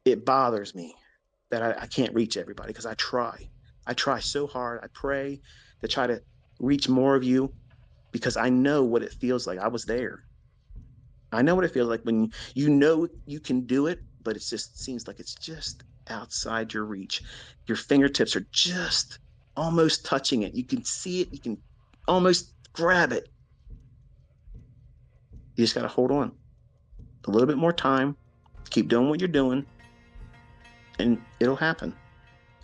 it bothers me that I can't reach everybody because I try. I try so hard. I pray to try to reach more of you because I know what it feels like. I was there. I know what it feels like when you know you can do it, but it just seems like it's just outside your reach. Your fingertips are just almost touching it. You can see it. You can almost grab it. You just got to hold on a little bit more time. Keep doing what you're doing, and it'll happen.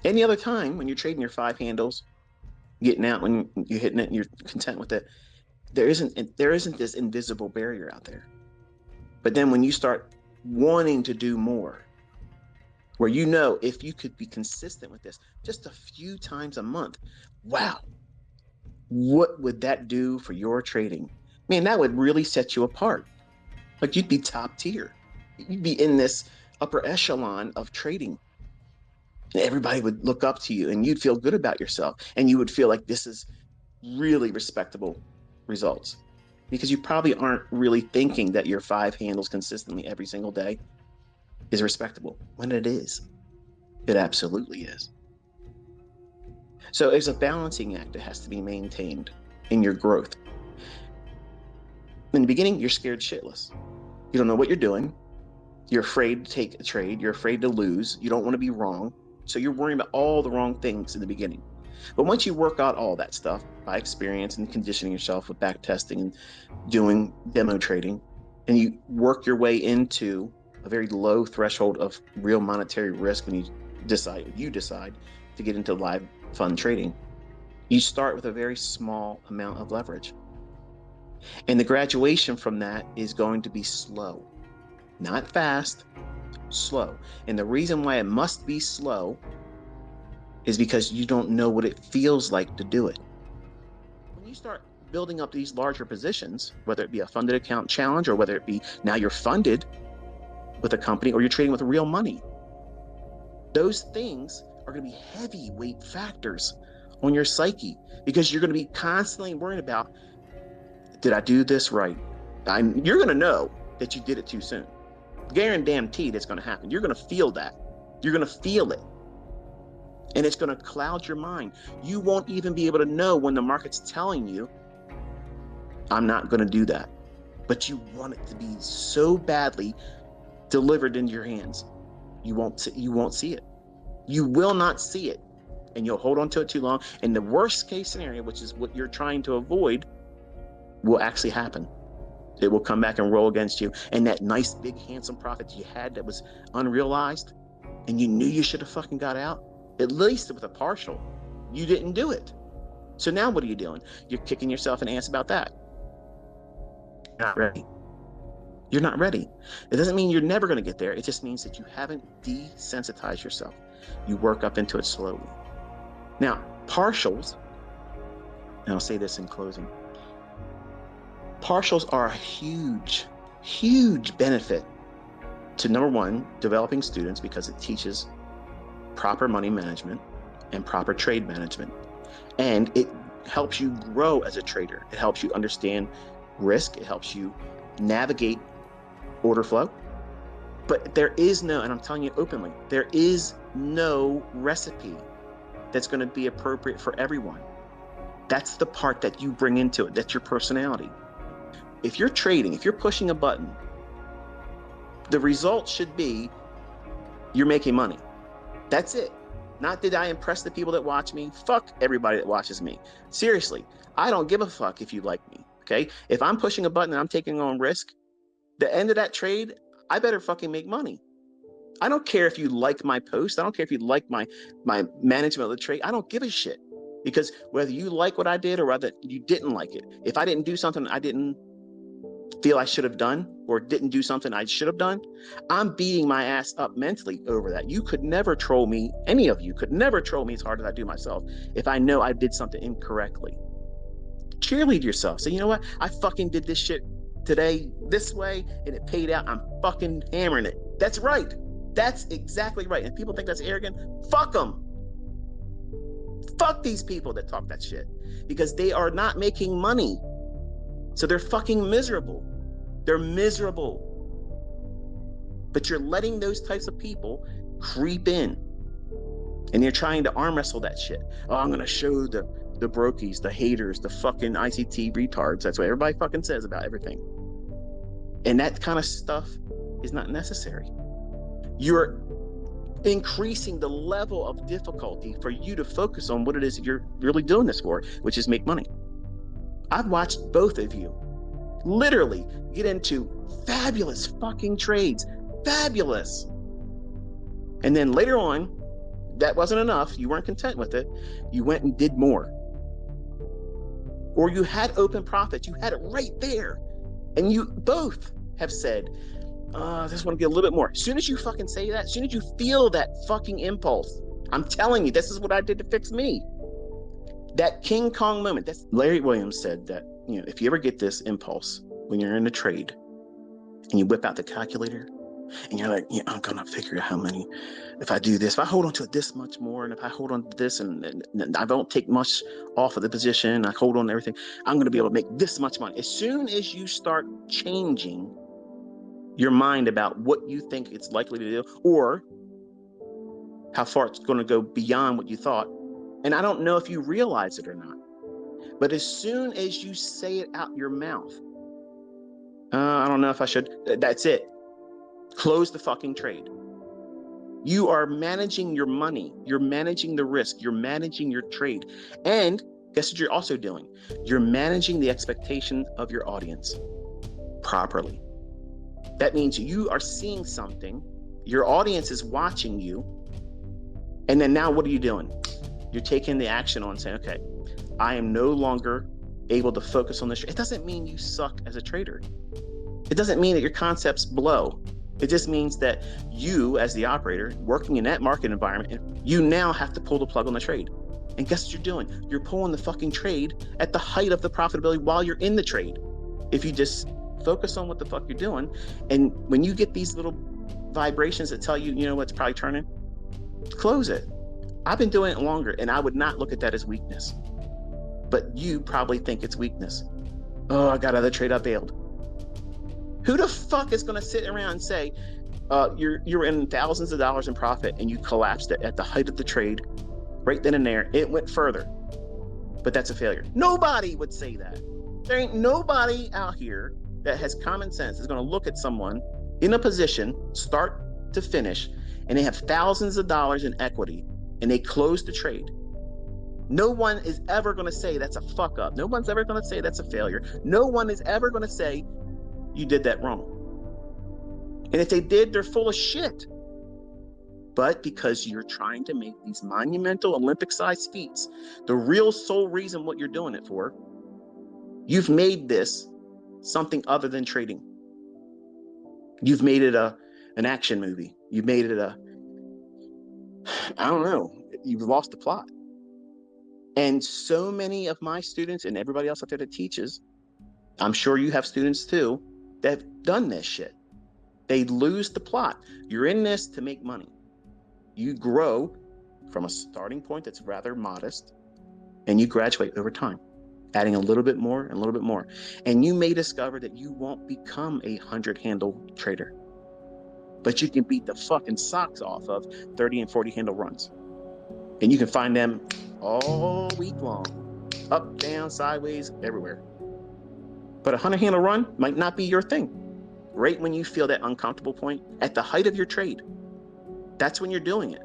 Any other time when you're trading your five handles, getting out when you're hitting it and you're content with it, there isn't this invisible barrier out there. But then when you start wanting to do more, where you know if you could be consistent with this just a few times a month, wow, what would that do for your trading? Man, that would really set you apart. Like you'd be top tier. You'd be in this upper echelon of trading. Everybody would look up to you and you'd feel good about yourself. And you would feel like this is really respectable results because you probably aren't really thinking that your five handles consistently every single day is respectable when it is. It absolutely is. So it's a balancing act that has to be maintained in your growth. In the beginning, you're scared shitless. You don't know what you're doing. You're afraid to take a trade. You're afraid to lose. You don't want to be wrong. So you're worrying about all the wrong things in the beginning. But once you work out all that stuff by experience and conditioning yourself with back testing and doing demo trading, and you work your way into a very low threshold of real monetary risk when you decide to get into live fund trading, you start with a very small amount of leverage. And the graduation from that is going to be slow, not fast, slow. And the reason why it must be slow is because you don't know what it feels like to do it. When you start building up these larger positions, whether it be a funded account challenge or whether it be now you're funded with a company or you're trading with real money, those things are going to be heavyweight factors on your psyche because you're going to be constantly worrying about, did I do this right? You're going to know that you did it too soon. Guaranteed it's going to happen. You're going to feel that. You're going to feel it. And it's going to cloud your mind. You won't even be able to know when the market's telling you, I'm not going to do that. But you want it to be so badly delivered into your hands. You won't see it. You will not see it. And you'll hold on to it too long. And the worst case scenario, which is what you're trying to avoid, will actually happen. It will come back and roll against you. And that nice, big, handsome profit you had that was unrealized and you knew you should have fucking got out, at least with a partial, you didn't do it. So now what are you doing? You're kicking yourself in the ass about that. You're not ready. You're not ready. It doesn't mean you're never going to get there. It just means that you haven't desensitized yourself. You work up into it slowly. Now, partials, and I'll say this in closing, partials are a huge, huge benefit to, number one, developing students because it teaches proper money management and proper trade management. And it helps you grow as a trader. It helps you understand risk. It helps you navigate order flow. But there is no, and I'm telling you openly, there is no recipe that's going to be appropriate for everyone. That's the part that you bring into it. That's your personality. If you're trading, if you're pushing a button, the result should be you're making money. That's it. Not that I impress the people that watch me. Fuck everybody that watches me. Seriously, I don't give a fuck if you like me. Okay? If I'm pushing a button and I'm taking on risk, the end of that trade, I better fucking make money. I don't care if you like my post. I don't care if you like my management of the trade. I don't give a shit. Because whether you like what I did or whether you didn't like it, if I didn't do something I didn't feel I should have done or didn't do something I should have done, I'm beating my ass up mentally over that. You could never troll me. Any of you could never troll me as hard as I do myself if I know I did something incorrectly. Cheerlead yourself. Say, you know what? I fucking did this shit today this way and it paid out. I'm fucking hammering it. That's right. That's exactly right. And people think that's arrogant. Fuck them. Fuck these people that talk that shit because they are not making money. So they're fucking miserable. They're miserable. But you're letting those types of people creep in, and you're trying to arm wrestle that shit. Oh, I'm going to show the brokies, the haters, the fucking ICT retards. That's what everybody fucking says about everything. And that kind of stuff is not necessary. You're increasing the level of difficulty for you to focus on what it is that you're really doing this for, which is make money. I've watched both of you literally get into fabulous fucking trades. Fabulous. And then later on, that wasn't enough. You weren't content with it. You went and did more. Or you had open profits. You had it right there. And you both have said, I just want to get a little bit more. As soon as you fucking say that, as soon as you feel that fucking impulse, I'm telling you, this is what I did to fix me. That King Kong moment. That's Larry Williams said that, if you ever get this impulse when you're in a trade and you whip out the calculator and you're like, I'm going to figure out how many, if I do this, if I hold on to it this much more, and if I hold on to this and I don't take much off of the position, I hold on to everything, I'm going to be able to make this much money. As soon as you start changing your mind about what you think it's likely to do or how far it's going to go beyond what you thought, and I don't know if you realize it or not, but as soon as you say it out your mouth, I don't know if I should, that's it. Close the fucking trade. You are managing your money. You're managing the risk. You're managing your trade. And guess what you're also doing? You're managing the expectation of your audience properly. That means you are seeing something, your audience is watching you, and then now what are you doing? You're taking the action on saying, okay, I am no longer able to focus on this. It doesn't mean you suck as a trader. It doesn't mean that your concepts blow. It just means that you, as the operator, working in that market environment, you now have to pull the plug on the trade. And guess what you're doing? You're pulling the fucking trade at the height of the profitability while you're in the trade. If you just focus on what the fuck you're doing, and when you get these little vibrations that tell you, what's probably turning, close it. I've been doing it longer, and I would not look at that as weakness. But you probably think it's weakness. Oh, I got another trade, I bailed. Who the fuck is going to sit around and say, you're in thousands of dollars in profit and you collapsed it at the height of the trade, right then and there, it went further, but that's a failure? Nobody would say that. There ain't nobody out here that has common sense is going to look at someone in a position, start to finish, and they have thousands of dollars in equity and they close the trade. No one is ever going to say that's a fuck up. No one's ever going to say that's a failure. No one is ever going to say you did that wrong. And if they did, they're full of shit. But because you're trying to make these monumental Olympic-sized feats, the real sole reason what you're doing it for, you've made this something other than trading. You've made it an action movie. You've made it I don't know, you've lost the plot. And so many of my students and everybody else out there that teaches, I'm sure you have students too, that have done this shit. They lose the plot. You're in this to make money. You grow from a starting point that's rather modest, and you graduate over time, adding a little bit more and a little bit more. And you may discover that you won't become a 100-handle trader, but you can beat the fucking socks off of 30 and 40 handle runs. And you can find them all week long, up, down, sideways, everywhere. But a 100-handle run might not be your thing. Right when you feel that uncomfortable point, at the height of your trade, that's when you're doing it.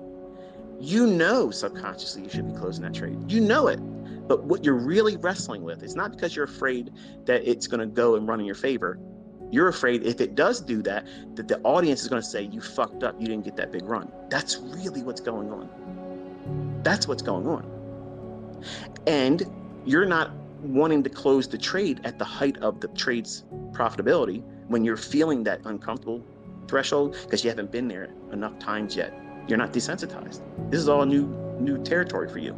You know subconsciously you should be closing that trade. You know it. But what you're really wrestling with is not because you're afraid that it's going to go and run in your favor. You're afraid if it does do that, that the audience is going to say, you fucked up, you didn't get that big run. That's really what's going on. That's what's going on. And you're not wanting to close the trade at the height of the trade's profitability when you're feeling that uncomfortable threshold because you haven't been there enough times yet. You're not desensitized. This is all new territory for you.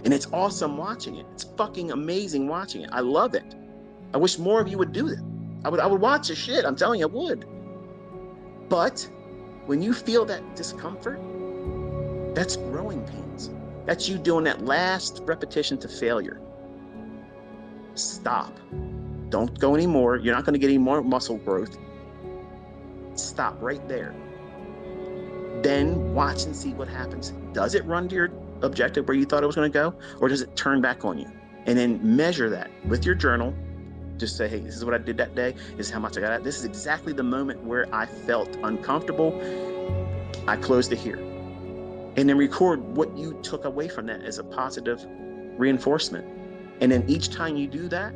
And it's awesome watching it. It's fucking amazing watching it. I love it. I wish more of you would do it. I would watch the shit. I'm telling you, I would. But when you feel that discomfort, that's growing pains. That's you doing that last repetition to failure. Stop. Don't go anymore. You're not going to get any more muscle growth. Stop right there. Then watch and see what happens. Does it run to your objective where you thought it was going to go, or does it turn back on you? And then measure that with your journal. Just say, hey, this is what I did that day. This is how much I got out. This is exactly the moment where I felt uncomfortable. I closed it here. And then record what you took away from that as a positive reinforcement. And then each time you do that,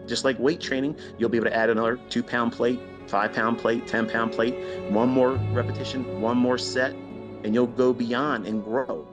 just like weight training, you'll be able to add another 2-pound plate, 5-pound plate, 10-pound plate, one more repetition, one more set, and you'll go beyond and grow.